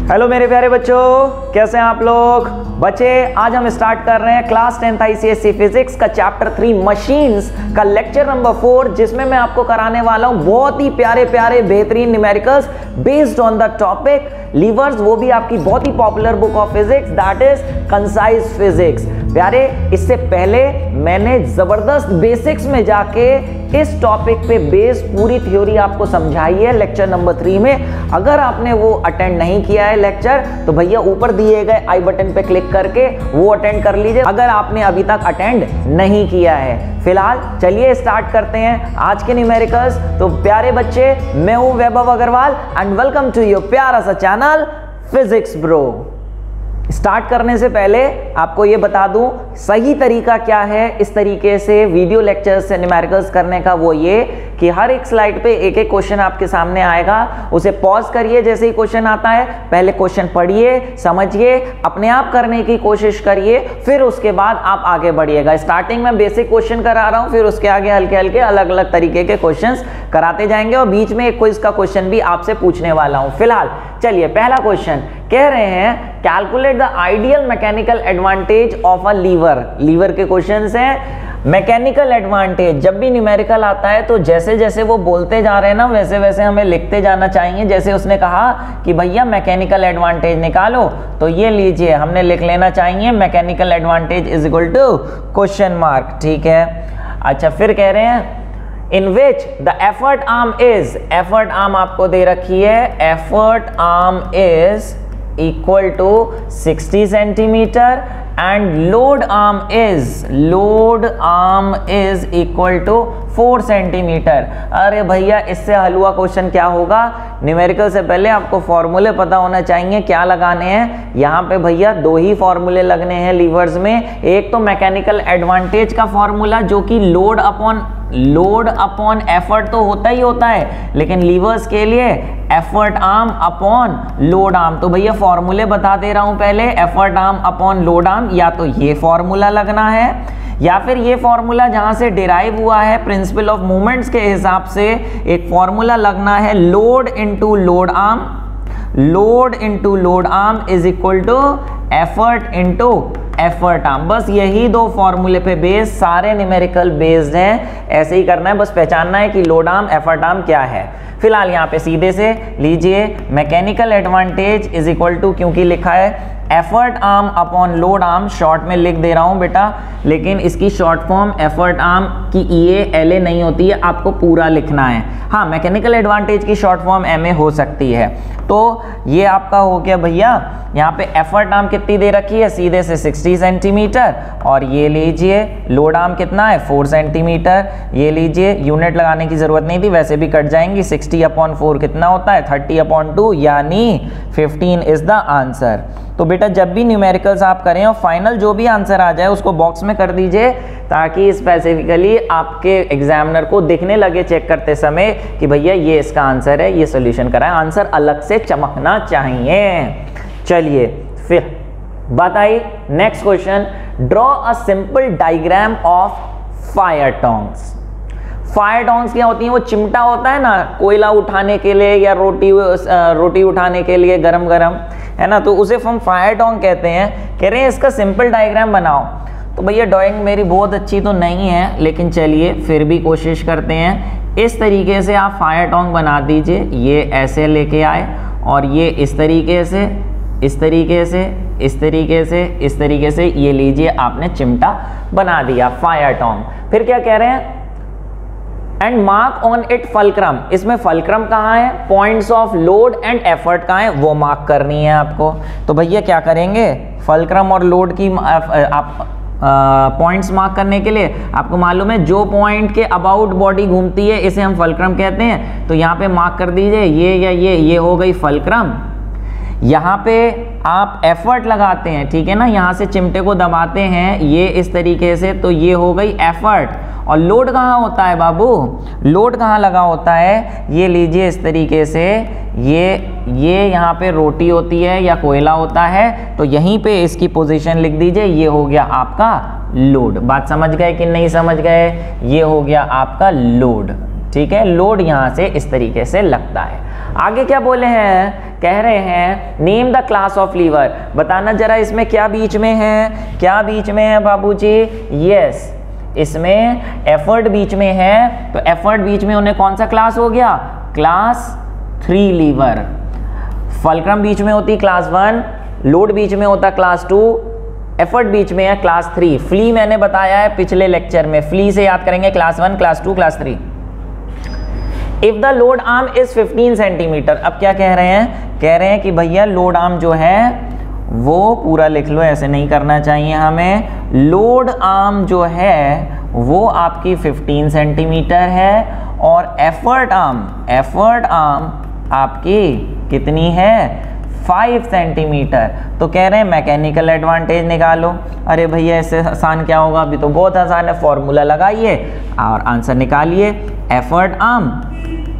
Hello मेरे प्यारे बच्चों, कैसे हैं आप लोग। बच्चे आज हम स्टार्ट कर रहे हैं क्लास 10th ICSE फिजिक्स का चैप्टर 3 मशीन्स का लेक्चर नंबर 4, जिसमें मैं आपको कराने वाला हूं बहुत ही प्यारे प्यारे बेहतरीन numericals based on the topic levers, वो भी आपकी बहुत ही popular book of physics that is concise physics. प्यारे, इससे पहले मैंने जबरदस्त बेसिक्स में जाके इस टॉपिक पे बेस पूरी थ्योरी आपको समझाई है लेक्चर नंबर 3 में। अगर आपने वो अटेंड नहीं किया है लेक्चर, तो भैया ऊपर दिए गए आई बटन पे क्लिक करके वो अटेंड कर लीजिए, अगर आपने अभी तक अटेंड नहीं किया है। फिलहाल चलिए स्टार्ट करते हैं आज के न्यूमेरिकल्स। तो प्यारे बच्चे, मैं हूं Vaibhav Agrawal and welcome to your प्यारा सा चैनल फिजिक्स ब्रो। स्टार्ट करने से पहले आपको ये बता दूं सही तरीका क्या है इस तरीके से वीडियो लेक्चर्स से न्यूमेरिकल्स करने का। वो ये कि हर एक स्लाइड पे एक एक क्वेश्चन आपके सामने आएगा, उसे पॉज करिए जैसे ही क्वेश्चन आता है, पहले क्वेश्चन पढ़िए, समझिए, अपने आप करने की कोशिश करिए, फिर उसके बाद आप आगे बढ़िएगा। स्टार्टिंग में बेसिक क्वेश्चन करा रहा हूं, फिर उसके आगे हल्के हल्के अलग अलग तरीके के क्वेश्चंस कराते जाएंगे और बीच में एक क्विज का क्वेश्चन भी आपसे पूछने वाला हूं। फिलहाल चलिए, पहला क्वेश्चन कह रहे हैं calculate the ideal mechanical advantage of a lever. Lever के क्वेश्चंस हैं। मैकेनिकल एडवांटेज, जब भी न्यूमेरिकल आता है तो जैसे जैसे वो बोलते जा रहे हैं ना, वैसे वैसे हमें लिखते जाना चाहिए। जैसे उसने कहा कि भैया मैकेनिकल एडवांटेज निकालो, तो ये लीजिए हमने लिख लेना चाहिए mechanical advantage is equal to question mark. ठीक है। अच्छा, फिर कह रहे हैं in which the effort arm is, effort arm आपको दे रखी है, effort arm is equal to 60 centimetre and load arm is equal to 4 centimetre. अरे भैया, इससे हलवा क्वेश्चन क्या होगा। न्यूमेरिकल से पहले आपको फॉर्मूले पता होना चाहिए क्या लगाने हैं। यहाँ पे भैया दो ही फॉर्मूले लगने हैं लीवर्स में। एक तो मैकेनिकल एडवांटेज का फॉर्मूला जो कि लोड अपॉन एफर्ट तो होता ही होता है, लेकिन लीवर्स के लिए effort arm upon load arm. तो भैया फॉर्मूले बता दे रहा हूं पहले, effort arm upon load arm, या तो ये फॉर्मूला लगना है या फिर ये फॉर्मूला जहां से डिराइव हुआ है प्रिंसिपल ऑफ मूवमेंट्स के हिसाब से एक फॉर्मूला लगना है, load into load arm is equal to effort into effort arm. बस यही दो फॉर्मूले पे बेस्ड सारे न्यूमेरिकल बेस्ड हैं। ऐसे ही करना है, बस पहचानना है कि लोड आर्म एफर्ट आर्म क्या है। फिलहाल यहाँ पे सीधे से लीजिए mechanical advantage is equal to, क्योंकि लिखा है effort arm upon load arm, short में लिख दे रहा हूं बेटा, लेकिन इसकी शॉर्ट फॉर्म एफर्ट आर्म की EA नहीं होती है, आपको पूरा लिखना है। हाँ, मैकेनिकल एडवांटेज की शॉर्ट फॉर्म MA हो सकती है। तो ये आपका हो गया भैया। यहाँ पे एफर्ट आर्म कितनी दे रखी है, सीधे से 60 सेंटीमीटर, और ये लीजिए लोड आर्म कितना है 4 सेंटीमीटर। ये लीजिए, यूनिट लगाने की जरूरत नहीं थी, वैसे भी कट जाएंगी। 60/4 कितना होता है 30/2, यानी 15 इज द आंसर। तो बेटा जब भी न्यूमेरिकल्स आप करें और फाइनल जो भी आंसर आ जाए उसको बॉक्स में कर दीजिए, ताकि स्पेसिफिकली आपके एग्जामिनर को दिखने लगे चेक करते समय कि भैया ये इसका आंसर है, ये सॉल्यूशन करा है। आंसर अलग से चमकना चाहिए। चलिए फिर बात आई next question, draw a simple diagram of fire tongs. Fire tongs क्या होती हैं, वो चिमटा होता है ना कोयला उठाने के लिए या रोटी उठाने के लिए गरम गरम, है ना, तो उसे हम फायर टोंग कहते हैं। कह रहे हैं इसका सिंपल डायग्राम बनाओ। तो भैया ड्राइंग मेरी बहुत अच्छी तो नहीं है, लेकिन चलिए फिर भी कोशिश करते हैं। इस तरीके से आप फायर टोंग बना दीजिए। ये ऐसे लेके आए और ये इस तरीके से, इस तरीके से, इस तरीके से, इस तरीके से, ये लीजिए आपने चिमटा बना दिया फायर टोंग। फिर क्या कह रहे हैं, and mark on it fulcrum. इसमें फलक्रम कहाँ है, points of load and effort कहाँ है, वो मार्क करनी है आपको। तो भैया क्या करेंगे, फलक्रम और लोड की आप पॉइंट्स मार्क करने के लिए आपको मालूम है जो पॉइंट के अबाउट बॉडी घूमती है इसे हम फलक्रम कहते हैं। तो यहाँ पे मार्क कर दीजिए, ये या ये हो गई फलक्रम। यहाँ पे आप एफर्ट लगाते हैं, ठीक है ना, यहाँ से चिमटे को दबाते हैं ये इस तरीके से, तो ये हो गई एफर्ट। और लोड कहाँ होता है बाबू, लोड कहाँ लगा होता है, ये लीजिए इस तरीके से, ये यहाँ पे रोटी होती है या कोयला होता है, तो यहीं पे इसकी पोजीशन लिख दीजिए, ये हो गया आपका लोड। बात समझ गए कि नहीं समझ गए, ये हो गया आपका लोड। ठीक है, लोड यहाँ से इस तरीके से लगता है। आगे क्या बोले हैं, कह रहे हैं name the class of lever. बताना जरा इसमें क्या बीच में है, क्या बीच में है बाबूजी? यस, इसमें एफर्ट बीच में है, तो एफर्ट बीच में उन्हें कौन सा क्लास हो गया? Class 3 liver. फल्क्रम बीच में होती क्लास 1, लोड बीच में होता क्लास 2, एफर्ट बीच में है क्लास 3। फ्ली मैंने बताया है पिछले लेक्चर में, फ्ली से याद करेंगे class 1, class 2, class 3। If the load arm is 15 centimetre, अब क्या कह रहे हैं? कह रहे हैं कि भैया लोड आर्म जो है वो पूरा लिख लो, ऐसे नहीं करना चाहिए हमें। लोड आर्म जो है वो आपकी 15 सेंटीमीटर है और एफर्ट आर्म आपकी कितनी है? 5 सेंटीमीटर। तो कह रहे हैं मैकेनिकल एडवांटेज निकालो। अरे भैया इससे आसान क्या होगा? अभी तो बहुत आसान है, फॉर्मूला लगाइए और आंसर निकालिए। Effort arm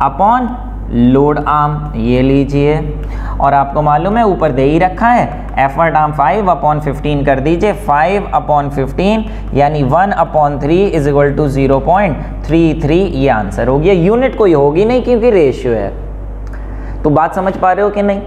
upon load arm, ये लीजिए। और आपको मालूम है ऊपर दे ही रखा है, एफर्ट आर्म 5 अपॉन 15 कर दीजिए। 5 अपॉन 15 यानी 1 अपॉन 3 इज इक्वल टू 0.33, ये आंसर हो गया। यूनिट कोई होगी नहीं क्योंकि रेशियो है। तो बात समझ पा रहे हो कि नहीं?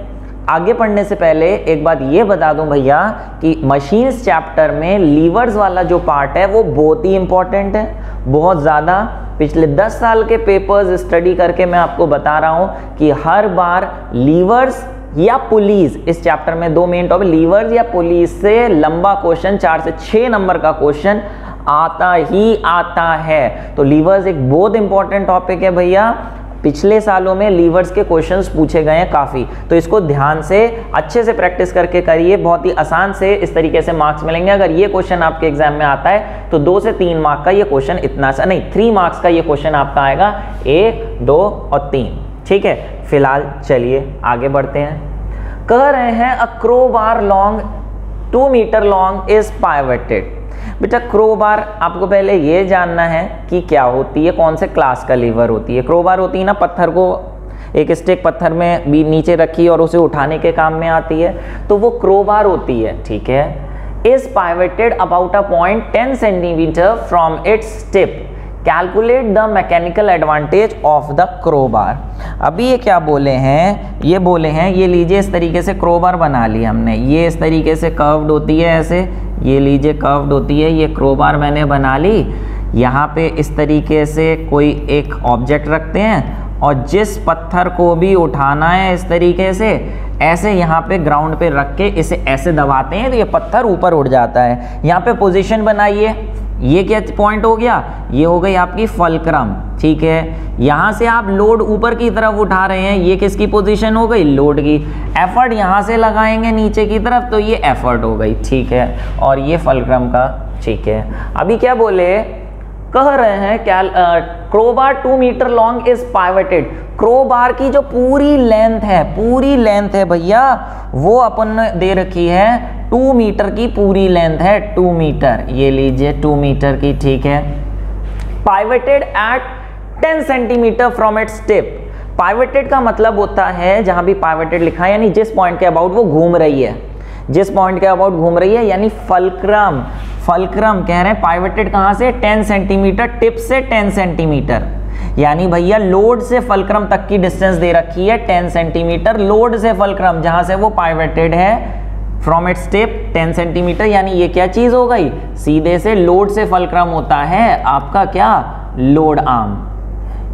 आगे पढ़ने से पहले एक बात ये बता दूं भैया कि मशीन्स चैप्टर में लीवर्स वाला जो पार्ट है वो बहुत ही इंपॉर्टेंट है, बहुत ज़्यादा। पिछले 10 साल के पेपर्स स्टडी करके मैं आपको बता रहा हूं कि हर बार लीवर्स या पुलीज, इस चैप्टर में 2 मेन टॉपिक, लीवर्स या पुलीज से लंबा क्वेश्चन 4 से 6 नंबर का क्वेश्चन आता ही आता है। तो लीवर्स एक बहुत इंपॉर्टेंट टॉपिक है भैया। पिछले सालों में लीवर्स के क्वेश्चंस पूछे गए हैं काफ़ी, तो इसको ध्यान से अच्छे से प्रैक्टिस करके करिए। बहुत ही आसान से इस तरीके से मार्क्स मिलेंगे। अगर ये क्वेश्चन आपके एग्जाम में आता है तो 2 से 3 मार्क का ये क्वेश्चन, इतना सा नहीं, 3 मार्क्स का ये क्वेश्चन आपका आएगा, 1, 2 और 3। ठीक है, फिलहाल चलिए आगे बढ़ते हैं। कह रहे हैं a crowbar long 2 metre long is pivoted. बेटा क्रोबार आपको पहले ये जानना है कि क्या होती है, कौन से क्लास का लीवर होती है। क्रोबार होती है ना, पत्थर को एक स्टिक पत्थर में भी नीचे रखी और उसे उठाने के काम में आती है, तो वो क्रोबार होती है। ठीक है, is pivoted about a point 10 centimetre from its tip, calculate the mechanical advantage of the crowbar. अभी ये क्या बोले हैं? ये बोले हैं, ये लीजिए इस तरीके से क्रोबार बना ली हमने, ये इस तरीके से कर्व्ड होती है, ऐसे ये लीजिए कर्व्ड होती है, ये क्रोबार मैंने बना ली। यहाँ पे इस तरीके से कोई एक ऑब्जेक्ट रखते हैं और जिस पत्थर को भी उठाना है इस तरीके से ऐसे यहाँ पे ग्राउंड पे रख के इसे ऐसे दबाते हैं तो ये पत्थर ऊपर उड़ जाता है। यहाँ पे पोजीशन बनाइए, ये क्या पॉइंट हो गया? ये हो गई आपकी फल्क्रम। ठीक है, यहाँ से आप लोड ऊपर की तरफ उठा रहे हैं, ये किसकी पोजीशन हो गई? लोड की। एफर्ट यहाँ से लगाएंगे नीचे की तरफ तो ये एफर्ट हो गई। ठीक है, और ये फल्क्रम का। ठीक है, अभी क्या बोले? कह रहे हैं crowbar 2 metre long is pivoted. Crowbar की जो पूरी लेंथ है भैया, वो अपन ने दे रखी है 2 मीटर की पूरी लेंथ है, 2 मीटर, ये लीजिए 2 मीटर की। ठीक है, pivoted at 10 centimetre from its tip. Pivoted का मतलब होता है, जहां भी पाइवटेड लिखा है यानी जिस पॉइंट के अबाउट वो घूम रही है, जिस पॉइंट के अबाउट घूम रही है, यानी फल्क्रम। फल्क्रम कह रहे हैं पाइवटेड कहां से? 10 सेंटीमीटर, टिप से 10 सेंटीमीटर, यानी भैया लोड से फल्क्रम तक की डिस्टेंस दे रखी है 10 सेंटीमीटर। लोड से फल्क्रम जहां से वो पाइवटेड है, फ्रॉम इट्स टिप 10 सेंटीमीटर, यानी ये क्या चीज हो गई? सीधे से लोड से फल्क्रम होता है आपका क्या? Load arm.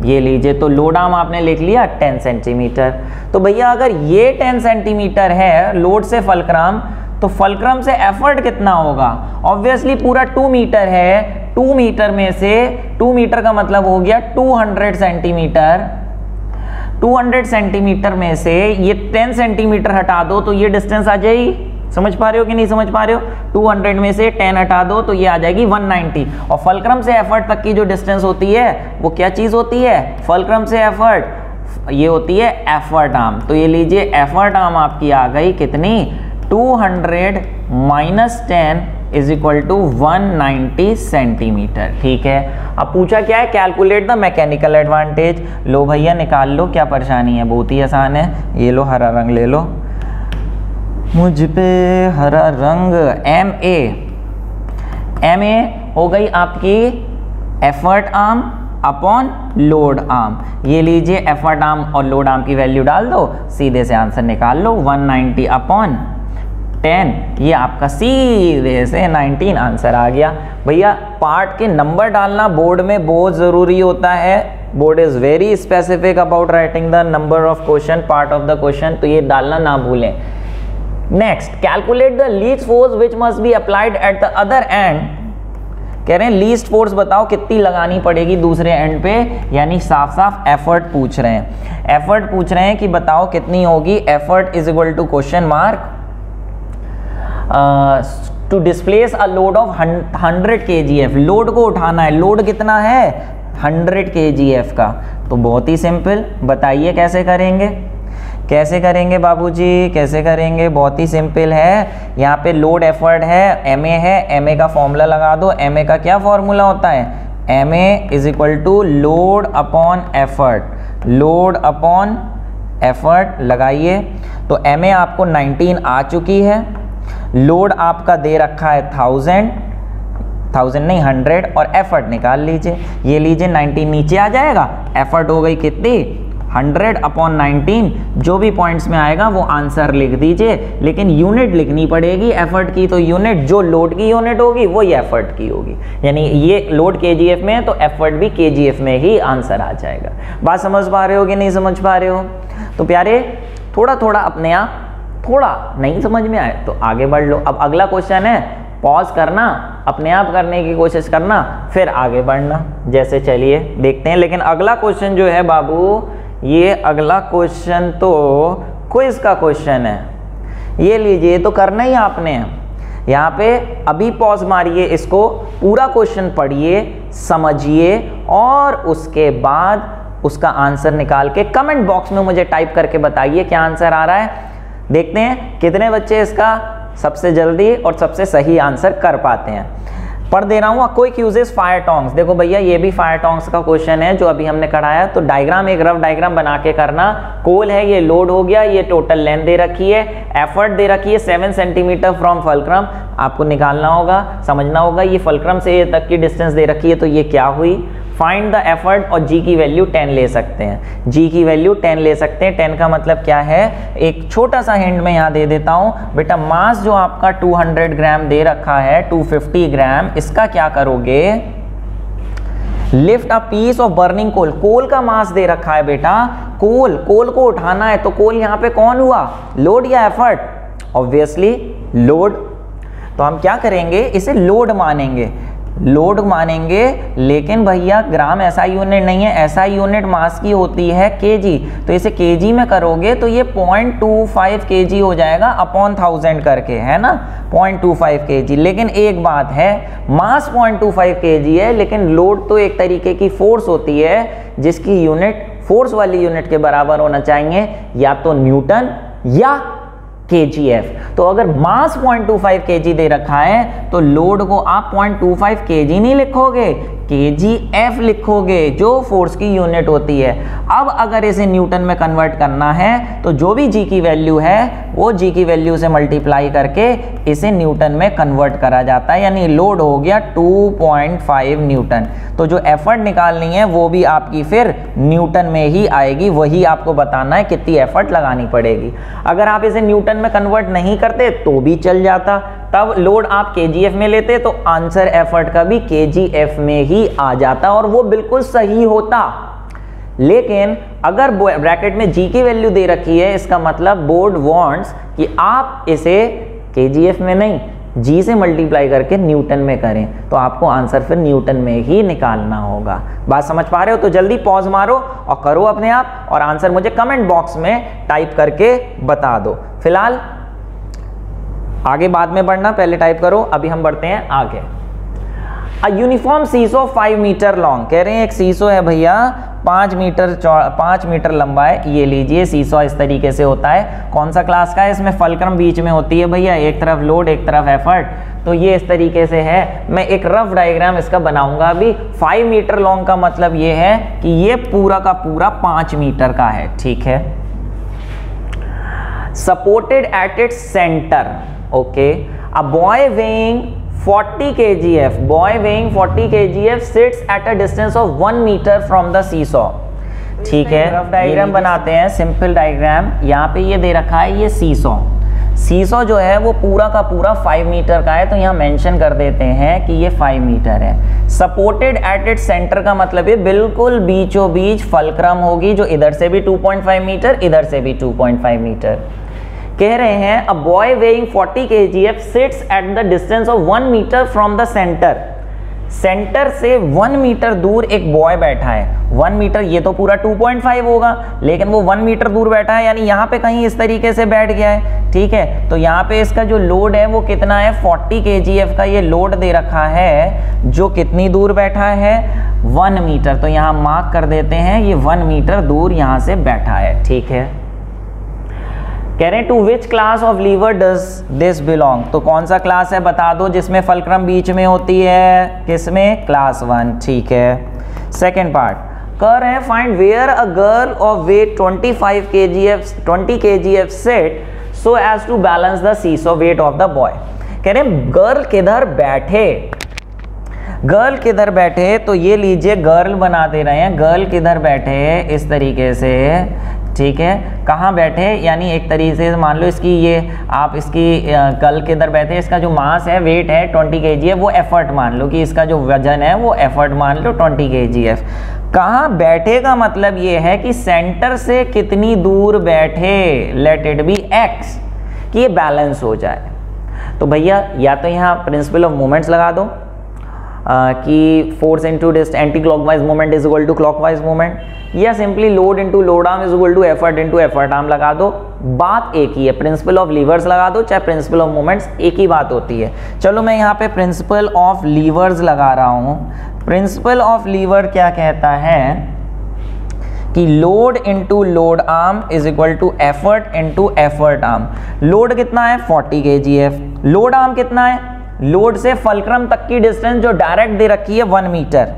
ये लीजिए, तो लोड आर्म आपने लिख लिया 10 सेंटीमीटर। तो भैया अगर ये 10 सेंटीमीटर है लोड से फल्क्रम, तो फल्क्रम से एफर्ट कितना होगा? ऑब्वियसली पूरा 2 मीटर है, 2 मीटर में से 2 मीटर का मतलब हो गया 200 सेंटीमीटर। 200 सेंटीमीटर में से ये 10 सेंटीमीटर हटा दो तो ये डिस्टेंस आ जाएगी। समझ पा रहे हो कि नहीं समझ पा रहे हो? 200 में से 10 हटा दो तो ये आ जाएगी 190। और फल्क्रम से एफर्ट तक की जो डिस्टेंस होती है वो क्या चीज होती है? फल्क्रम से एफर्ट, ये होती है एफर्ट आर्म। तो ये लीजिए एफर्ट आर्म आपकी आ गई कितनी? 200 minus 10 is equal to 190 centimetre. ठीक है, अब पूछा क्या है? Calculate the mechanical advantage. लो भैया निकाल लो, क्या परेशानी है, बहुत ही आसान है। ये लो हरा रंग ले लो, मुझ पे हरा रंग। एम ए हो गई आपकी effort arm upon load arm. ये लीजिए एफर्ट आर्म और लोड आर्म की वैल्यू डाल दो, सीधे से आंसर निकाल लो 190 अपॉन 10, ये आपका सीधे से 19 आंसर आ गया। भैया पार्ट के नंबर डालना बोर्ड में बहुत ज़रूरी होता है। Board is very specific about writing the number of question, part of the question, तो ये डालना ना भूलें। Next, calculate the least force which must be applied at the other and. कह रहे हैं लीस्ट फोर्स बताओ कितनी लगानी पड़ेगी दूसरे एंड पे, यानी साफ साफ एफर्ट पूछ रहे हैं। एफर्ट पूछ रहे हैं कि बताओ कितनी होगी। Effort is equal to question mark to displace a load of 100 kgf। Load को उठाना है, लोड कितना है 100 kgf का। तो बहुत ही सिंपल, बताइए कैसे करेंगे, कैसे करेंगे बाबूजी, कैसे करेंगे। बहुत ही सिंपल है, यहाँ पे लोड एफर्ट है, ma है, ma का फॉर्मूला लगा दो। ma का क्या फॉर्मूला होता है, ma is equal to load upon effort, load upon effort लगाइए। तो ma आपको 19 आ चुकी है, लोड आपका दे रखा है 1000 नहीं 100, और एफर्ट निकाल लीजिए। ये लीजिए 19 नीचे आ जाएगा, एफर्ट हो गई कितनी 100 अपॉन 19। जो भी पॉइंट्स में आएगा वो आंसर लिख दीजिए, लेकिन यूनिट लिखनी पड़ेगी एफर्ट की। तो यूनिट जो लोड की यूनिट होगी वो ही एफर्ट की होगी, यानी ये लोड kgf में है तो एफर्ट भी kgf में ही आंसर आ जाएगा। बात समझ पा रहे हो कि नहीं समझ पा रहे हो। तो प्यारे थोड़ा थोड़ा अपने आप, थोड़ा नहीं समझ में आए तो आगे बढ़ लो। अब अगला क्वेश्चन है, पॉज करना, अपने आप करने की कोशिश करना, फिर आगे बढ़ना। जैसे चलिए देखते हैं। लेकिन अगला क्वेश्चन जो है बाबू, ये अगला क्वेश्चन तो क्विज का क्वेश्चन है। ये लीजिए, तो करना ही आपने है। यहाँ पे अभी पॉज मारिए, इसको पूरा क्वेश्चन पढ़िए, समझिए, और उसके बाद उसका आंसर निकाल के कमेंट बॉक्स में मुझे टाइप करके बताइए क्या आंसर आ रहा है। देखते हैं कितने बच्चे इसका सबसे जल्दी और सबसे सही आंसर कर पाते हैं। पढ़ दे रहा हूँ। Quick uses fire tongs. देखो भैया ये भी फायर टोंग्स का क्वेश्चन है जो अभी हमने कराया। तो डायग्राम, एक रफ डायग्राम बना के करना। कोल है, ये लोड हो गया, ये टोटल लेंथ दे रखी है, एफर्ट दे रखी है 7 सेंटीमीटर फ्रॉम फलक्रम। आपको निकालना होगा, समझना होगा, ये फलक्रम से ये तक की डिस्टेंस दे रखी है, तो ये क्या हुई। फाइंड द एफर्ट, और जी की वैल्यू 10 ले सकते हैं, जी की वैल्यू 10 ले सकते हैं। 10 का मतलब क्या है, एक छोटा सा हिंट मैं यहाँ दे देता हूँ बेटा। मास जो आपका 200 ग्राम दे रखा है, 250 ग्राम, इसका क्या करोगे, lift a piece of burning coal. Coal का मास दे रखा है बेटा, कोल को उठाना है। तो कोल यहाँ पे कौन हुआ, लोड या एफर्ट, ऑब्वियसली लोड। तो हम क्या करेंगे, इसे लोड मानेंगे, लोड मानेंगे। लेकिन भैया ग्राम ऐसा यूनिट नहीं है, ऐसा यूनिट मास की होती है केजी। तो इसे केजी में करोगे तो ये 0.25 केजी हो जाएगा अपॉन 1000 करके, है ना, 0.25 केजी। लेकिन एक बात है, मास 0.25 केजी है, लेकिन लोड तो एक तरीके की फोर्स होती है जिसकी यूनिट फोर्स वाली यूनिट के बराबर होना चाहिए, या तो न्यूटन या kgf। तो अगर मास 0.25 kg दे रखा है तो लोड को आप 0.25 kg नहीं लिखोगे, kgf लिखोगे, जो फोर्स की यूनिट होती है। अब अगर इसे न्यूटन में कन्वर्ट करना है तो जो भी g की वैल्यू है वो g की वैल्यू से मल्टीप्लाई करके इसे न्यूटन में कन्वर्ट करा जाता है, यानी लोड हो गया 2.5 न्यूटन। तो जो एफर्ट निकालनी है वो भी आपकी फिर न्यूटन में ही आएगी, वही आपको बताना है कितनी एफर्ट लगानी पड़ेगी। अगर आप इसे न्यूटन में कन्वर्ट नहीं करते तो भी चल जाता, तब लोड आप kgf में लेते तो आंसर एफर्ट का भी kgf में ही आ जाता और वो बिल्कुल सही होता। लेकिन अगर ब्रैकेट में g की वैल्यू दे रखी है, इसका मतलब बोर्ड वांट्स कि आप इसे kgf में नहीं g से मल्टीप्लाई करके न्यूटन में करें, तो आपको आंसर फिर न्यूटन में ही निकालना होगा। बात समझ पा रहे हो। तो जल्दी पॉज मारो और करो अपने आप, और आंसर मुझे कमेंट बॉक्स में टाइप करके बता दो। फिलहाल आगे बाद में बढ़ना, पहले टाइप करो, अभी हम बढ़ते हैं आगे। A uniform seesaw 5 metre long. कह रहे हैं एक सीसो है भैया 5 मीटर लंबा है। ये लीजिए, सीसो इस तरीके से होता है। कौन सा क्लास का है, इसमें फलक्रम बीच में होती है भैया, एक तरफ लोड एक तरफ एफर्ट। तो ये इस तरीके से है। मैं एक रफ डायग्राम इसका बनाऊंगा अभी। 5 मीटर लॉन्ग का मतलब ये है कि ये पूरा का पूरा 5 मीटर का है, ठीक है। Supported at its centre, okay. A boy weighing 40 kgf, boy weighing 40 kgf sits at a distance of 1 meter from the seesaw. ठीक है, रफ डायग्राम बनाते हैं, सिंपल डायग्राम। यहाँ पे ये दे रखा है ये सीसॉ। सीसॉ जो है वो पूरा का पूरा 5 मीटर का है, तो यहाँ मेंशन कर देते हैं कि ये 5 मीटर है। सपोर्टेड एट इट्स सेंटर का मतलब है बिल्कुल बीचों बीच फलक्रम होगी, जो इधर से भी 2.5 मीटर, इधर से भी 2.5 मीटर। कह रहे हैं a boy weighing 40 kgf sits at the distance of 1 metre from the centre. Centre से 1 मीटर दूर एक बॉय बैठा है। 1 मीटर ये तो पूरा 2.5 होगा, लेकिन वो 1 मीटर दूर बैठा है, यानी यहाँ पे कहीं इस तरीके से बैठ गया है। ठीक है, तो यहाँ पे इसका जो लोड है वो कितना है, 40 kgf का ये लोड दे रखा है, जो कितनी दूर बैठा है, 1 मीटर। तो यहाँ मार्क कर देते हैं ये 1 मीटर दूर यहाँ से बैठा है। ठीक है, कह रहे हैं to which class of lever does this belong, तो कौन सा क्लास है बता दो जिसमें फलक्रम बीच में होती है, किसमें, क्लास 1। ठीक है, सेकेंड पार्ट कह रहे हैं find where a girl of weight 20 kgf set so as to balance the seesaw weight of the boy. कह रहे हैं गर्ल किधर बैठे, गर्ल किधर बैठे, तो ये लीजिए गर्ल बना दे रहे हैं, गर्ल किधर बैठे इस तरीके से। ठीक है, कहाँ बैठे, यानी एक तरीके से मान लो इसकी ये आप इसकी गर्ल किधर बैठे, इसका जो मास है, वेट है 20 kg है, वो एफर्ट मान लो कि इसका जो वजन है वो एफर्ट मान लो 20 kgf। कहाँ बैठे का मतलब ये है कि सेंटर से कितनी दूर बैठे, लेट इट बी x, कि ये बैलेंस हो जाए। तो भैया या तो यहाँ प्रिंसिपल ऑफ मोमेंट्स लगा दो कि force into anti clockwise moment is equal to clockwise moment, या simply load into load arm is equal to effort arm लगा दो। बात एक ही है, प्रिंसिपल ऑफ लीवर्स लगा दो चाहे प्रिंसिपल ऑफ मोमेंट्स, एक ही बात होती है। चलो मैं यहाँ पे प्रिंसिपल ऑफ लीवर्स लगा रहा हूँ। प्रिंसिपल ऑफ लीवर क्या कहता है कि load into load arm is equal to effort into effort arm. Load कितना है 40 kgf, लोड आर्म कितना है, लोड से फलक्रम तक की डिस्टेंस जो डायरेक्ट दे रखी है 1 मीटर।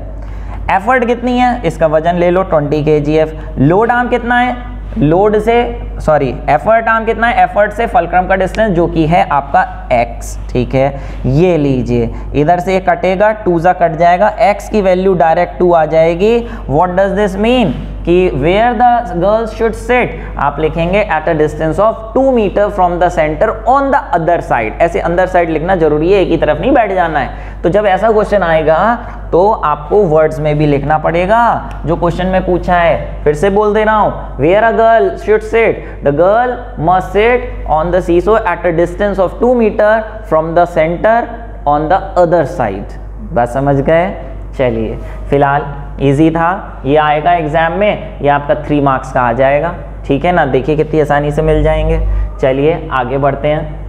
एफर्ट कितनी है, इसका वजन ले लो 20 kgf। लोड आर्म कितना है, लोड से एफर्ट आर्म कितना है, एफर्ट से फलक्रम का डिस्टेंस जो कि है आपका x। ठीक है, ये लीजिए, इधर से कटेगा, 2 जा कट जाएगा, x की वैल्यू डायरेक्ट 2 आ जाएगी। व्हाट डज दिस मीन कि where the girls should sit, आप लिखेंगे at a distance of 2 metre from the centre on the other side. ऐसे अंदर साइड लिखना जरूरी है, एक ही तरफ नहीं बैठ जाना है। तो जब ऐसा क्वेश्चन आएगा तो आपको वर्ड्स में भी लिखना पड़ेगा जो क्वेश्चन में पूछा है। फिर से बोल दे रहा हूं, where a girl should sit, the girl must sit on the seesaw at a distance of 2 metre from the centre on the other side. बात समझ गए? चलिए, फिलहाल इजी था, ये आएगा एग्जाम में, ये आपका 3 मार्क्स का आ जाएगा। ठीक है ना, देखिए कितनी आसानी से मिल जाएंगे। चलिए आगे बढ़ते हैं।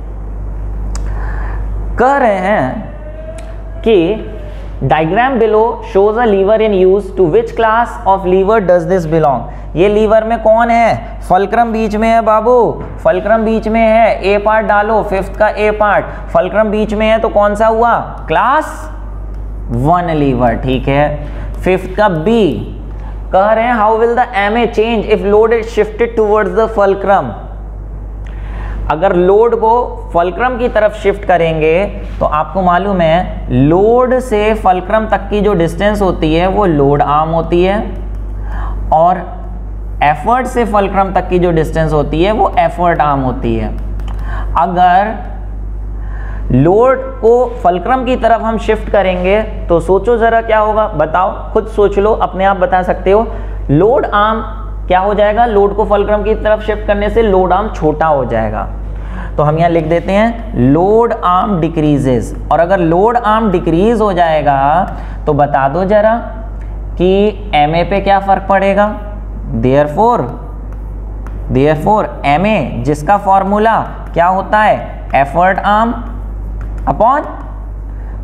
कह रहे हैं कि diagram below shows a lever in use, to which class of lever does this belong. ये लीवर में कौन है, फलक्रम बीच में है बाबू, फलक्रम बीच में है, ए पार्ट डालो, 5th का ए पार्ट, फलक्रम बीच में है तो कौन सा हुआ, क्लास 1 लीवर। ठीक है, 5th का बी कह रहे हैं how will the MA change if load is shifted towards the fulcrum. अगर लोड को फलक्रम की तरफ शिफ्ट करेंगे तो आपको मालूम है लोड से फलक्रम तक की जो डिस्टेंस होती है वो लोड आर्म होती है, और एफर्ट से फलक्रम तक की जो डिस्टेंस होती है वो एफर्ट आर्म होती है। अगर लोड को फलक्रम की तरफ हम शिफ्ट करेंगे तो सोचो जरा क्या होगा, बताओ, खुद सोच लो, अपने आप बता सकते हो। लोड आर्म क्या हो जाएगा, लोड को फलक्रम की तरफ शिफ्ट करने से लोड आर्म छोटा हो जाएगा। तो हम यहाँ लिख देते हैं लोड आर्म डिक्रीजेस, और अगर लोड आर्म डिक्रीज हो जाएगा तो बता दो जरा कि MA पे क्या फर्क पड़ेगा। देयरफॉर MA जिसका फॉर्मूला क्या होता है, effort arm upon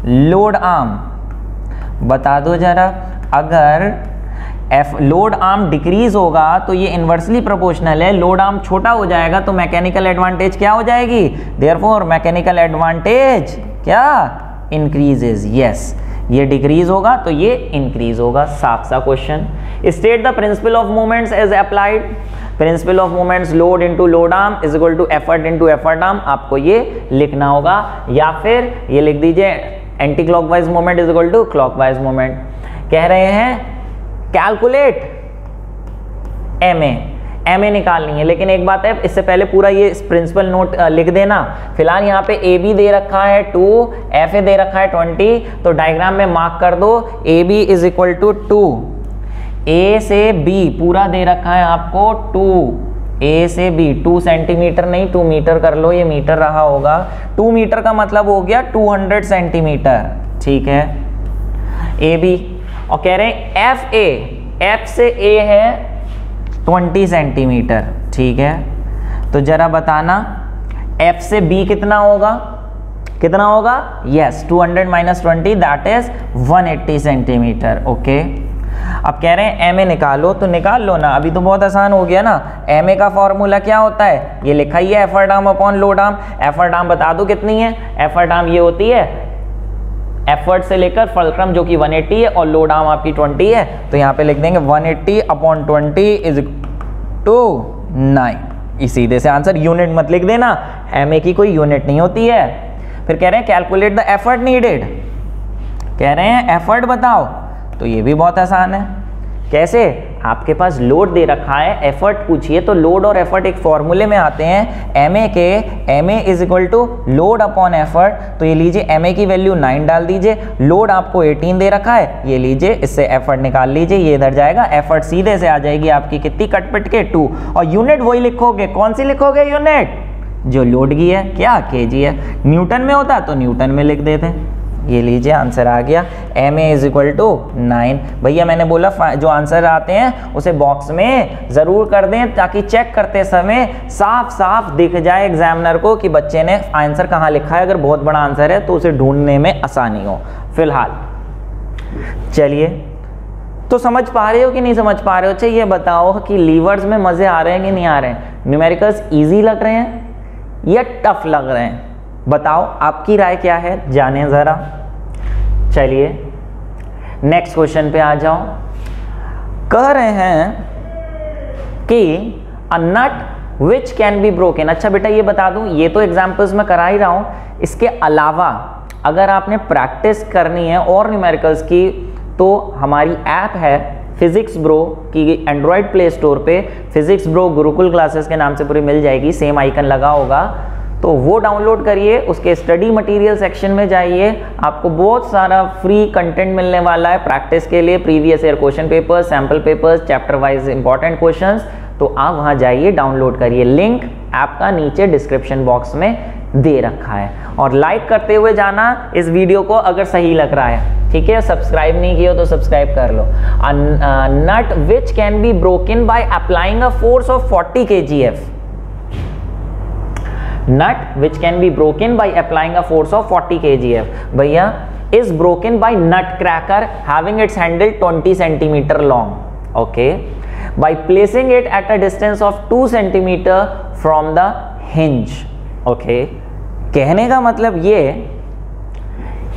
load arm. बता दो जरा, अगर लोड आर्म डिक्रीज होगा तो ये इन्वर्सली प्रोपोर्शनल है, लोड आर्म छोटा हो जाएगा तो मैकेनिकल एडवांटेज क्या हो जाएगी, देयरफॉर मैकेनिकल एडवांटेज क्या, इंक्रीजेज। यस, ये डिक्रीज होगा तो ये इंक्रीज होगा, साफ सा question. State the principle of moments as applied. Principle of moments load into load arm is equal to effort into effort arm, आपको ये लिखना होगा, या फिर ये लिख दीजिए anti clockwise moment is equal to clockwise moment. कह रहे हैं कैलकुलेट एम ए निकालनी है, लेकिन एक बात है, इससे पहले पूरा ये प्रिंसिपल नोट लिख देना। फिलहाल यहाँ पे ए बी दे रखा है 2, एफ ए दे रखा है 20, तो डायग्राम में मार्क कर दो A B is equal to 2, A से बी पूरा दे रखा है आपको 2, ए से बी 2 सेंटीमीटर नहीं 2 मीटर कर लो, ये मीटर रहा होगा। 2 मीटर का मतलब हो गया 200 सेंटीमीटर, ठीक है, ए बी। और कह रहे हैं एफ ए, एफ से ए है 20 सेंटीमीटर, ठीक है। तो जरा बताना F से B कितना होगा, कितना होगा? Yes 200 minus 20 that is 180 centimetre, okay. अब कह रहे हैं MA निकालो, तो निकाल लो ना, अभी तो बहुत आसान हो गया ना। MA का फॉर्मूला क्या होता है, ये लिखा ही है effort arm upon load arm. Effort arm बता दो कितनी है, एफर्ट आर्म ये होती है एफर्ट से लेकर फलक्रम जो कि 180 है और लोड आर्म आपकी 20 है, तो यहाँ पे लिख देंगे 180 अपॉन 20 इज टू 9। सीधे से आंसर, यूनिट मत लिख देना, एमए की कोई यूनिट नहीं होती है। फिर कह रहे हैं कैलकुलेट द एफर्ट नीडेड, कह रहे हैं एफर्ट बताओ, तो ये भी बहुत आसान है। कैसे, आपके पास लोड दे रखा है, एफर्ट पूछिए, तो लोड और एफर्ट एक फॉर्मूले में आते हैं, एमए के, MA is equal to load upon effort. तो ये लीजिए एमए की वैल्यू 9 डाल दीजिए, लोड आपको 18 दे रखा है, ये लीजिए इससे एफर्ट निकाल लीजिए, ये इधर जाएगा, एफर्ट सीधे से आ जाएगी आपकी कितनी, कटपिट के 2, और यूनिट वही लिखोगे, कौन सी लिखोगे यूनिट, जो लोड की है, क्या केजी है, न्यूटन में होता तो न्यूटन में लिख देते। ये लीजिए आंसर आ गया, M A is equal to 9। भैया मैंने बोला जो आंसर आते हैं उसे बॉक्स में ज़रूर कर दें, ताकि चेक करते समय साफ साफ दिख जाए एग्जामिनर को कि बच्चे ने आंसर कहाँ लिखा है। अगर बहुत बड़ा आंसर है तो उसे ढूंढने में आसानी हो। फिलहाल चलिए, तो समझ पा रहे हो कि नहीं समझ पा रहे हो? अच्छा ये बताओ कि लीवर्स में मज़े आ रहे हैं कि नहीं आ रहे हैं? न्यूमेरिकल्स ईजी लग रहे हैं या टफ लग रहे हैं? बताओ, आपकी राय क्या है, जाने ज़रा। चलिए नेक्स्ट क्वेश्चन पे आ जाओ। कह रहे हैं कि अ नट विच कैन बी ब्रोकन। अच्छा बेटा ये बता दूं, ये तो एग्जाम्पल्स में करा ही रहा हूं, इसके अलावा अगर आपने प्रैक्टिस करनी है और न्यूमेरिकल्स की, तो हमारी ऐप है फिजिक्स ब्रो की, एंड्रॉयड प्ले स्टोर पे फिजिक्स ब्रो गुरुकुल क्लासेस के नाम से पूरी मिल जाएगी, सेम आइकन लगा होगा, तो वो डाउनलोड करिए, उसके स्टडी मटेरियल सेक्शन में जाइए, आपको बहुत सारा फ्री कंटेंट मिलने वाला है प्रैक्टिस के लिए, previous year question papers, sample papers, chapter wise important questions, तो आप वहां जाइए, डाउनलोड करिए। लिंक आपका नीचे डिस्क्रिप्शन बॉक्स में दे रखा है। और लाइक करते हुए जाना इस वीडियो को अगर सही लग रहा है, ठीक है। सब्सक्राइब नहीं किया तो सब्सक्राइब कर लो। Nut which can be broken by applying a force of 40 kgf, nut which can be broken by applying a force of 40 kgf भैया is broken by nutcracker having its handle 20 centimeter long, okay, by placing it at a distance of 2 centimeter from the hinge, okay। कहने का मतलब ये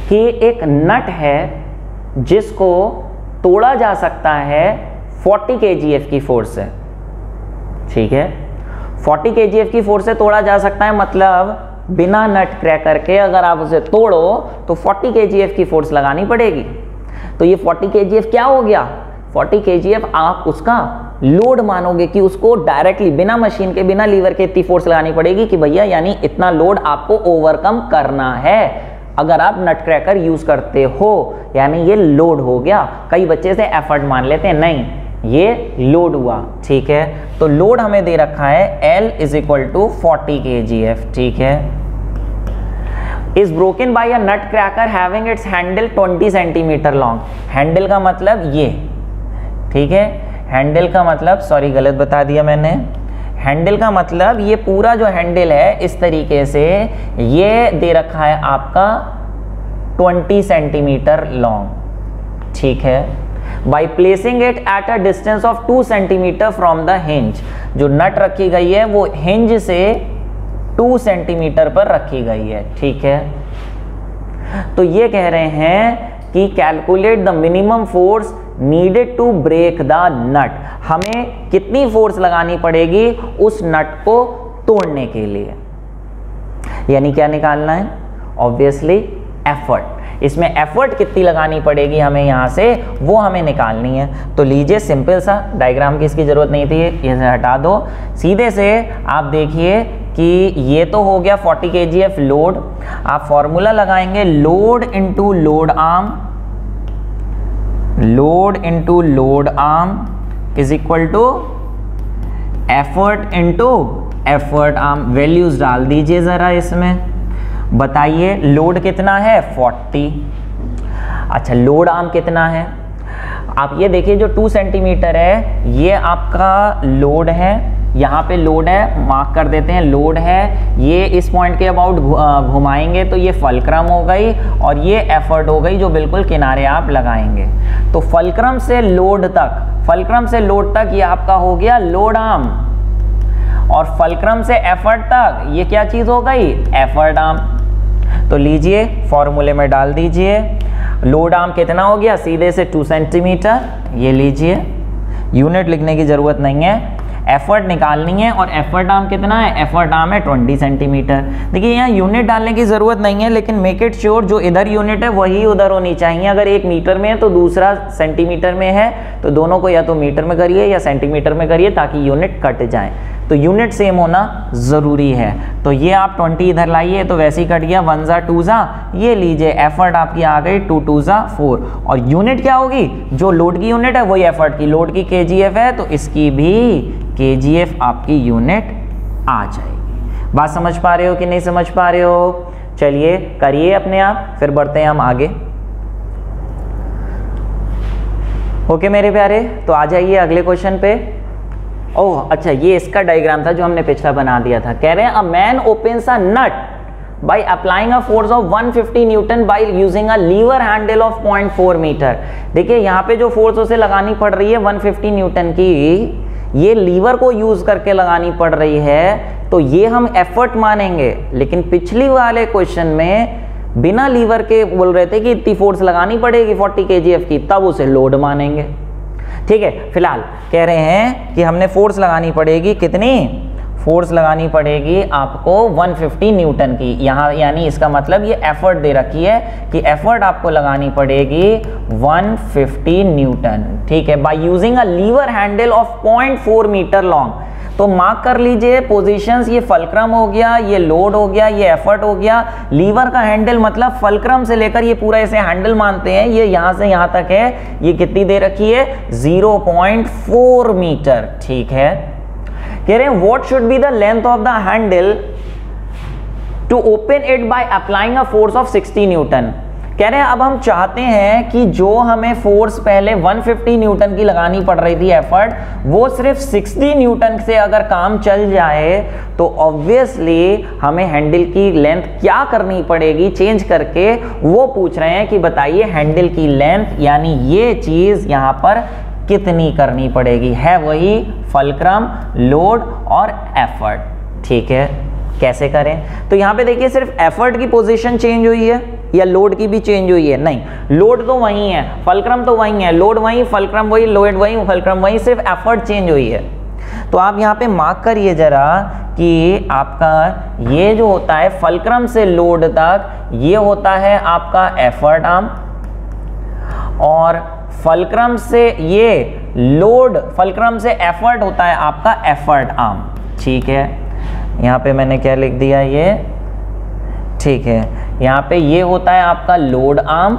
कि एक नट है जिसको तोड़ा जा सकता है 40 kgf की फोर्स से, ठीक है, 40 kgf की फोर्स से तोड़ा जा सकता है, मतलब बिना नट क्रैकर के अगर आप उसे तोड़ो तो 40 kgf की फोर्स लगानी पड़ेगी। तो ये 40 kgf क्या हो गया, 40 kgf आप उसका लोड मानोगे कि उसको डायरेक्टली बिना मशीन के, बिना लीवर के इतनी फोर्स लगानी पड़ेगी कि भैया यानी इतना लोड आपको ओवरकम करना है अगर आप नट क्रैकर यूज करते हो, यानी ये लोड हो गया। कई बच्चे से एफर्ट मान लेते हैं, नहीं ये लोड हुआ, ठीक है। तो लोड हमें दे रखा है L is equal to 40 kgf, ठीक है। Is broken by a nut cracker having its handle 20 centimetre long. Handle का मतलब ये, ठीक है, हैंडल का मतलब, सॉरी गलत बता दिया मैंने, हैंडल का मतलब ये पूरा जो हैंडल है इस तरीके से ये दे रखा है आपका 20 सेंटीमीटर लॉन्ग, ठीक है। By placing it at a distance of 2 centimeter from the hinge, जो नट रखी गई है वो हिंज से 2 सेंटीमीटर पर रखी गई है, ठीक है। तो ये कह रहे हैं कि calculate the minimum force needed to break the nut, हमें कितनी फोर्स लगानी पड़ेगी उस नट को तोड़ने के लिए, यानी क्या निकालना है, ऑब्वियसली एफर्ट। इसमें एफर्ट कितनी लगानी पड़ेगी हमें यहाँ से, वो हमें निकालनी है। तो लीजिए सिंपल सा डायग्राम की इसकी ज़रूरत नहीं थी, इसे हटा दो। सीधे से आप देखिए कि ये तो हो गया 40 kgf लोड। आप फॉर्मूला लगाएंगे load into load arm, load into load arm is equal to effort into effort arm. Values डाल दीजिए जरा इसमें, बताइए लोड कितना है 40। अच्छा लोड आर्म कितना है, आप ये देखिए जो 2 सेंटीमीटर है ये आपका लोड है, यहाँ पे लोड है, मार्क कर देते हैं लोड है। ये इस पॉइंट के अबाउट घुमाएंगे तो ये फलक्रम हो गई और ये एफर्ट हो गई जो बिल्कुल किनारे आप लगाएंगे। तो फलक्रम से लोड तक, फलक्रम से लोड तक ये आपका हो गया लोड आर्म, और फलक्रम से एफर्ट तक ये क्या चीज हो गई, एफर्ट आर्म। तो लीजिए फॉर्मूले में डाल दीजिए, लोड आर्म कितना हो गया, सीधे से 2 सेंटीमीटर। ये लीजिए, यूनिट लिखने की जरूरत नहीं है, एफर्ट निकालनी है। और एफर्ट आर्म कितना है, एफर्ट आर्म है 20 सेंटीमीटर। देखिए यहाँ यूनिट डालने की जरूरत नहीं है, लेकिन मेक इट श्योर जो इधर यूनिट है वही उधर होनी चाहिए। अगर एक मीटर में है तो दूसरा सेंटीमीटर में है, तो दोनों को या तो मीटर में करिए या सेंटीमीटर में करिए ताकि यूनिट कट जाए। तो यूनिट सेम होना जरूरी है। तो ये आप 20 इधर लाइए तो वैसे ही कट गया, 1 जा 2 जा। ये लीजिए एफर्ट आपकी आ गई 2 2 जा 4। और यूनिट क्या होगी, जो लोड की यूनिट है वही एफर्ट की, लोड की kgf है तो इसकी भी kgf आपकी यूनिट आ जाएगी। बात समझ पा रहे हो कि नहीं समझ पा रहे हो? चलिए करिए अपने आप, फिर बढ़ते हैं हम आगे। ओके मेरे प्यारे, तो आ जाइए अगले क्वेश्चन पे। ओह अच्छा, ये इसका डायग्राम था जो हमने पिछला बना दिया था। कह रहे हैं a man opens a nut by applying a force of 150 newton by using a lever handle of 0.4 metre. देखिए यहाँ पे जो फोर्स उसे लगानी पड़ रही है 150 न्यूटन की, ये लीवर को यूज करके लगानी पड़ रही है, तो ये हम एफर्ट मानेंगे। लेकिन पिछली वाले क्वेश्चन में बिना लीवर के बोल रहे थे कि इतनी फोर्स लगानी पड़ेगी 40 kgf की, तब उसे लोड मानेंगे। ठीक है, फिलहाल कह रहे हैं कि हमने फोर्स लगानी पड़ेगी, कितनी फोर्स लगानी पड़ेगी आपको 150 न्यूटन की। यहाँ यानी इसका मतलब ये एफर्ट दे रखी है कि एफर्ट आपको लगानी पड़ेगी 150 न्यूटन। ठीक है, by using a lever handle of 0.4 metre long. तो मार्क कर लीजिए पोजीशंस, ये फलक्रम हो गया, ये लोड हो गया, ये एफर्ट हो गया। लीवर का हैंडल मतलब फलक्रम से लेकर ये पूरा इसे हैंडल मानते हैं, ये यहां से यहां तक है, ये कितनी दे रखी है 0.4 मीटर। ठीक है, कह रहे हैं what should be the length of the handle to open it by applying a force of 60 newton. कह रहे हैं अब हम चाहते हैं कि जो हमें फोर्स पहले 150 न्यूटन की लगानी पड़ रही थी एफर्ट, वो सिर्फ 60 न्यूटन से अगर काम चल जाए तो ऑब्वियसली हमें हैंडल की लेंथ क्या करनी पड़ेगी चेंज करके, वो पूछ रहे हैं कि बताइए हैंडल की लेंथ यानी ये चीज यहां पर कितनी करनी पड़ेगी। है वही फलक्रम, लोड और एफर्ट। ठीक है, कैसे करें? तो यहां पे देखिए सिर्फ एफर्ट की पोजीशन चेंज हुई है या लोड की भी चेंज हुई है? नहीं, लोड तो वही है, फलक्रम तो वही है, लोड वही, फलक्रम वही, लोड वही, फलक्रम वही, सिर्फ एफर्ट चेंज हुई है। तो आप यहाँ पे मार्क करिए जरा कि आपका ये जो होता है फलक्रम से लोड तक, ये होता है आपका एफर्ट आर्म, और फलक्रम से ये लोड, फलक्रम से एफर्ट होता है आपका एफर्ट आर्म। ठीक है, यहाँ पे मैंने क्या लिख दिया ये, ठीक है, यहाँ पे ये होता है आपका लोड आर्म।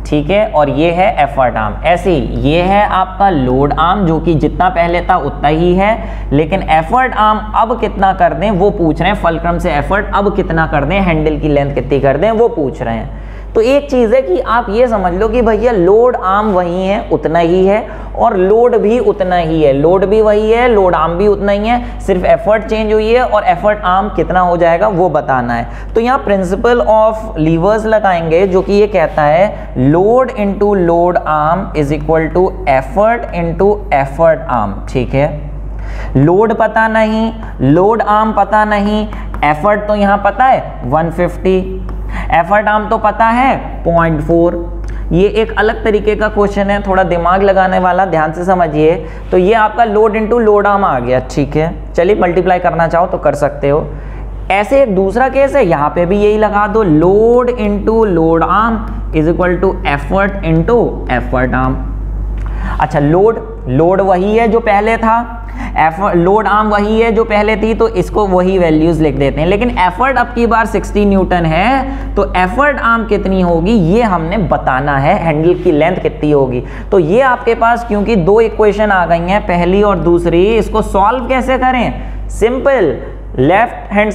ठीक है, और ये है एफर्ट आर्म। ऐसे ही ये है आपका लोड आर्म जो कि जितना पहले था उतना ही है, लेकिन एफर्ट आर्म अब कितना कर दें वो पूछ रहे हैं। फलक्रम से एफर्ट अब कितना कर दें, हैंडल की लेंथ कितनी कर दें वो पूछ रहे हैं। तो एक चीज है कि आप ये समझ लो कि भैया लोड आर्म वही है, उतना ही है, और लोड भी उतना ही है, लोड भी वही है, लोड आर्म भी उतना ही है, सिर्फ एफर्ट चेंज हुई है और एफर्ट आर्म कितना हो जाएगा वो बताना है। तो यहाँ प्रिंसिपल ऑफ लीवर्स लगाएंगे जो कि ये कहता है load into load arm is equal to effort into effort arm. ठीक है, लोड पता नहीं, लोड आर्म पता नहीं, एफर्ट तो यहाँ पता है 150, एफर्ट आर्म तो पता है 0.4। ये एक अलग तरीके का क्वेश्चन है, थोड़ा दिमाग लगाने वाला, ध्यान से समझिए। तो ये आपका लोड इनटू लोड आर्म आ गया। ठीक है, चलिए मल्टीप्लाई करना चाहो तो कर सकते हो। ऐसे एक दूसरा केस है, यहां पे भी यही लगा दो, load into load arm is equal to effort into effort arm. अच्छा, लोड वही है जो पहले था, लोड आर्म वही है जो पहले थी, तो इसको वही वैल्यूज लिख देते हैं। लेकिन एफर्ट अब की बार 60 न्यूटन है, तो एफर्ट आर्म कितनी होगी ये हमने बताना है, हैंडल की लेंथ कितनी होगी। तो ये आपके पास क्योंकि दो इक्वेशन आ गई हैं, पहली और दूसरी, इसको सॉल्व कैसे करें? सिंपल, लेफ्ट हैंड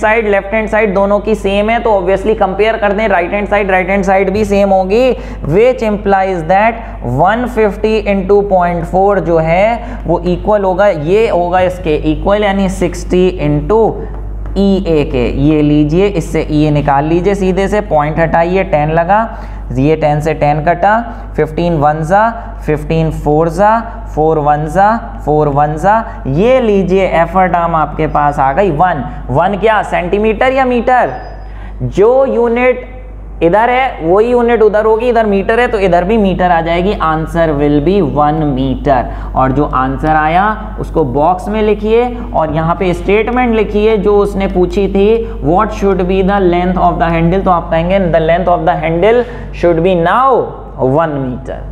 साइड दोनों की सेम है, तो ऑब्वियसली कंपेयर कर दें, राइट हैंड साइड भी सेम होगी, विच इंप्लाइज दैट 150 इंटू 0.4 जो है वो इक्वल होगा, ये होगा इसके इक्वल, यानी 60 इंटू EA के। ये लीजिए, इससे EA निकाल लीजिए, सीधे से पॉइंट हटाइए, 10 लगा, ये 10 से 10 कटा, 15 1 जा, 15 4 जा, 4 1 जा, 4 1 जा, ये लीजिए एफर्ट आर्म आपके पास आ गई 1 क्या सेंटीमीटर या मीटर? जो यूनिट इधर है वही यूनिट उधर होगी, इधर मीटर है तो इधर भी मीटर आ जाएगी, आंसर विल बी 1 मीटर। और जो आंसर आया उसको बॉक्स में लिखिए और यहाँ पे स्टेटमेंट लिखिए जो उसने पूछी थी, what should be the length of the handle, तो आप कहेंगे the length of the handle should be now 1 metre,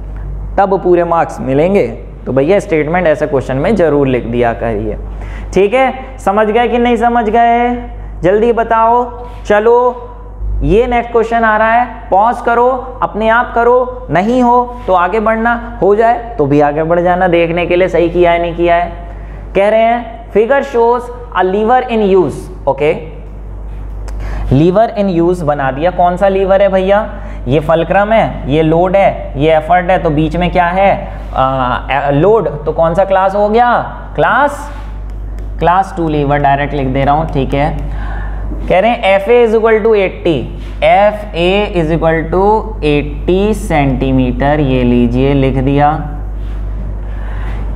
तब पूरे मार्क्स मिलेंगे। तो भैया स्टेटमेंट ऐसे क्वेश्चन में जरूर लिख दिया करिए, ठीक है? समझ गए कि नहीं समझ गए? जल्दी बताओ। चलो, ये नेक्स्ट क्वेश्चन आ रहा है, पॉज करो, अपने आप करो, नहीं हो तो आगे बढ़ना, हो जाए तो भी आगे बढ़ जाना, देखने के लिए सही किया है नहीं किया है। कह रहे हैं figure shows a lever in use, okay, lever in use बना दिया। कौन सा लीवर है भैया? ये फलक्रम है, ये लोड है, ये एफर्ट है, तो बीच में क्या है? लोड, तो कौन सा क्लास हो गया? क्लास 2 लीवर, डायरेक्ट लिख दे रहा हूं, ठीक है? कह रहे हैं FA is equal to 80, FA is equal to 80 centimetre, ये लीजिए लिख दिया।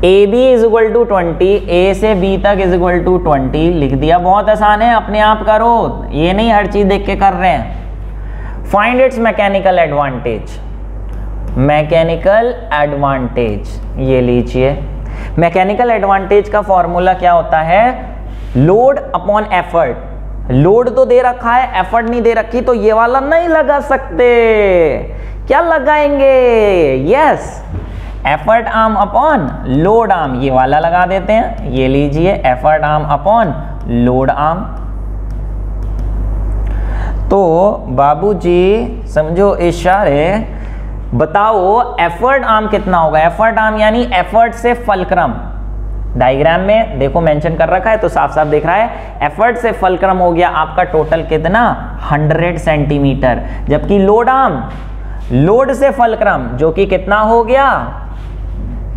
AB is equal to 20, A से B तक इज इक्वल टू 20 लिख दिया। बहुत आसान है, अपने आप करो, ये नहीं हर चीज देख के कर रहे हैं। Find its mechanical advantage, mechanical advantage ये लीजिए। मैकेनिकल एडवांटेज का फॉर्मूला क्या होता है? Load upon effort. लोड तो दे रखा है, एफर्ट नहीं दे रखी, तो ये वाला नहीं लगा सकते। क्या लगाएंगे? Yes, effort arm upon load arm, ये वाला लगा देते हैं। ये लीजिए, effort arm upon load arm. तो बाबूजी समझो इशारे, बताओ एफर्ट आर्म कितना होगा? एफर्ट आर्म यानी एफर्ट से फलक्रम, डायग्राम में देखो मेंशन कर रखा है तो साफ साफ दिख रहा है। एफर्ट से फलक्रम हो गया आपका टोटल कितना? 100 सेंटीमीटर। जबकि लोड आर्म, लोड से फलक्रम जो कि कितना हो गया?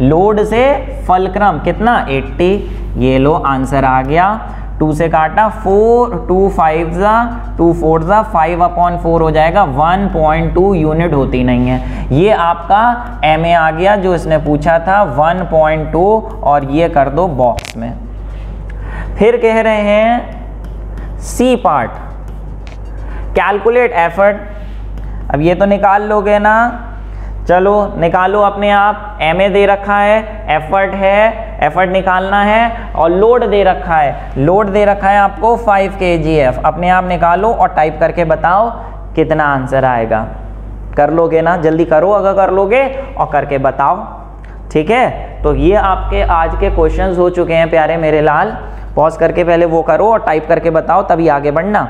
लोड से फलक्रम कितना? 80। ये लो आंसर आ गया, 2 से काटा, 4 2 5 जा, 2 4 जा, 5/4 हो जाएगा, 1.2 यूनिट होती नहीं है। ये आपका MA आ गया जो इसने पूछा था 1.2, और ये कर दो बॉक्स में। फिर कह रहे हैं C पार्ट, कैलकुलेट एफर्ट। अब ये तो निकाल लोगे ना, चलो निकालो अपने आप। MA दे रखा है, एफर्ट है, एफर्ट निकालना है, और लोड दे रखा है, लोड दे रखा है आपको 5 kgf। अपने आप निकालो और टाइप करके बताओ कितना आंसर आएगा। कर लोगे ना? जल्दी करो अगर कर लोगे, और करके बताओ, ठीक है? तो ये आपके आज के क्वेश्चंस हो चुके हैं प्यारे मेरे लाल। पॉज करके पहले वो करो और टाइप करके बताओ, तभी आगे बढ़ना।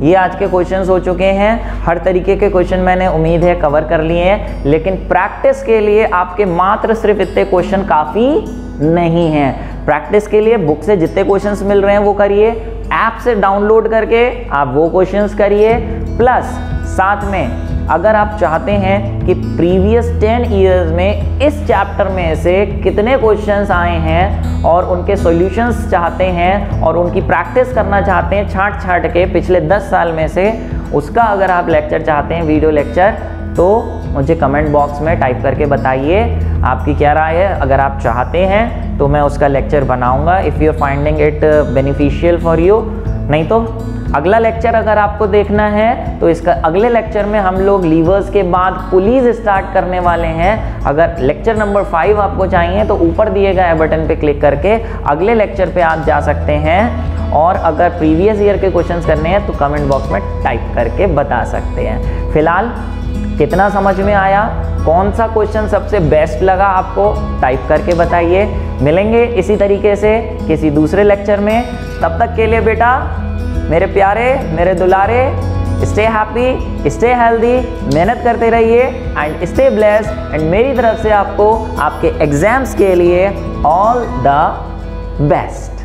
ये आज के क्वेश्चंस हो चुके हैं। हर तरीके के क्वेश्चन मैंने उम्मीद है कवर कर लिए हैं, लेकिन प्रैक्टिस के लिए आपके मात्र सिर्फ इतने क्वेश्चन काफ़ी नहीं है। प्रैक्टिस के लिए बुक से जितने क्वेश्चंस मिल रहे हैं वो करिए, ऐप से डाउनलोड करके आप वो क्वेश्चंस करिए, प्लस साथ में अगर आप चाहते हैं कि प्रीवियस 10 ईयर्स में इस चैप्टर में से कितने क्वेश्चंस आए हैं और उनके सॉल्यूशंस चाहते हैं और उनकी प्रैक्टिस करना चाहते हैं छांट छांट के पिछले 10 साल में से, उसका अगर आप लेक्चर चाहते हैं, वीडियो लेक्चर, तो मुझे कमेंट बॉक्स में टाइप करके बताइए आपकी क्या राय है। अगर आप चाहते हैं तो मैं उसका लेक्चर बनाऊंगा, if you are finding it beneficial for you. नहीं तो अगला लेक्चर अगर आपको देखना है तो इसका अगले लेक्चर में हम लोग लीवर्स के बाद पुलीज स्टार्ट करने वाले हैं। अगर लेक्चर नंबर 5 आपको चाहिए तो ऊपर दिए गए बटन पे क्लिक करके अगले लेक्चर पे आप जा सकते हैं और अगर प्रीवियस ईयर के क्वेश्चंस करने हैं तो कमेंट बॉक्स में टाइप करके बता सकते हैं। फिलहाल कितना समझ में आया, कौन सा क्वेश्चन सबसे बेस्ट लगा आपको, टाइप करके बताइए। मिलेंगे इसी तरीके से किसी दूसरे लेक्चर में, तब तक के लिए बेटा मेरे प्यारे, मेरे दुलारे, स्टे हैप्पी, स्टे हेल्दी, मेहनत करते रहिए एंड स्टे ब्लेस्ड। एंड मेरी तरफ से आपको आपके एग्जाम्स के लिए ऑल द बेस्ट।